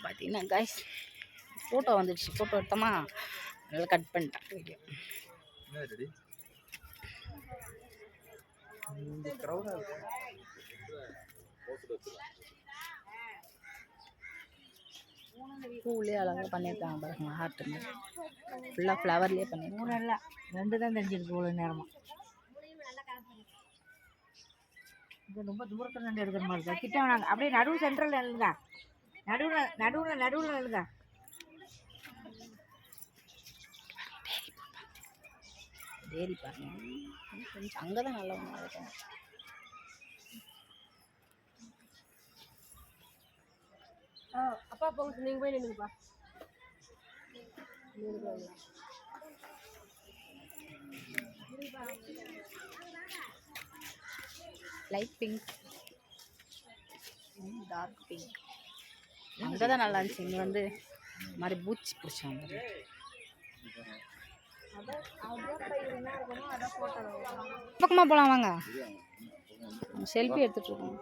பார்த்தீங்கன்னா guys photo வந்துடுச்சு. Photo எடுத்தோமா நல்லா கட் பண்ணிட்டேன் வீடியோ. பூவிலே அழகாக பண்ணியிருக்காங்க பாருங்க. ஹார்ட் மாதிரி ஃபுல்லாக ஃப்ளவர்லேயே பண்ணியிருக்காங்க. 3 இல்லை 2 தான் தெரிஞ்சிருக்கு இவ்வளோ நேரமாக. இது ரொம்ப தூரத்தில் நின்று எடுக்கிற மாதிரி இருக்கா. கிட்ட வேணாங்க, அப்படியே நடுவு சென்ட்ரல் நில்லுங்க. நடுவில் நில்லுங்க. டேரி பாருங்க கொஞ்சம் அங்கே தான் நல்லா இருக்கும். அப்பா போங்க, நீங்கள் போய் நின்றுங்கப்பா. லைட் பிங்க், டார்க் பிங்க் அங்கே தான் நல்லா இருந்துச்சு. இங்கே வந்து மாதிரி பூச்சி பிடிச்சாங்க. பக்கமாக போகலாம் வாங்க. செல்ஃபி எடுத்துகிட்டு இருக்கோம்.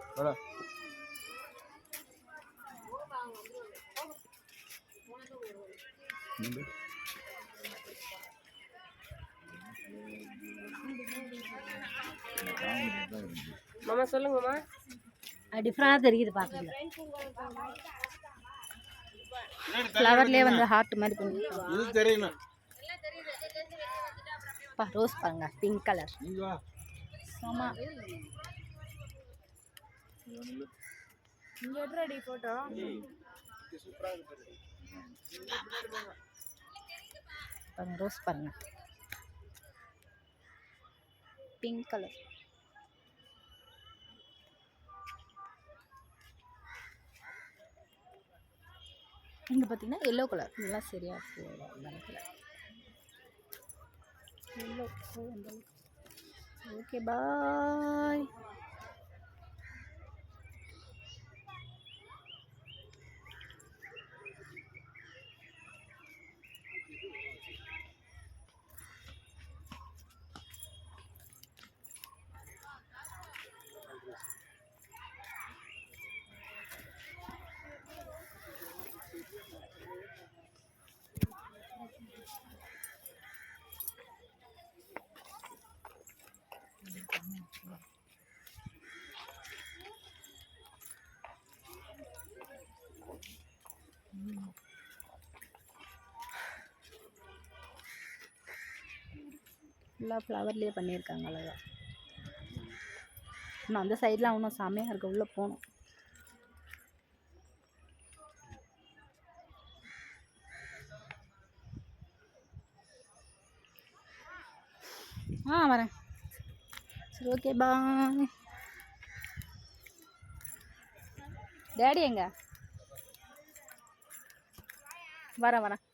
மாமா சொல்லுங்க மாமா. டிஃப்ரெண்டாக தெரியுது பார்க்குறது. ஃப்ளவர்லேயே வந்து ஹார்ட் மாதிரி பண்ணி ரோஸ் பாருங்க, பிங்க் கலர். ஆமா இங்கே எடுறடி ஃபோட்டோ. பாருங்க ரோஸ் பாருங்க, பிங்க் கலர். இங்கே பார்த்தீங்கன்னா எல்லோ கலர். இதெல்லாம் சரியா எல்லோ. Okay bye. ஃபுல்லாக ஃப்ளவர்லேயே பண்ணியிருக்காங்க அழகா. இன்னும் அந்த சைட்லாம் இன்னும் செம்மையாக இருக்குது. உள்ளே போகணும். வரேன். சரி ஓகே பாய். டேடி எங்க? வரேன்.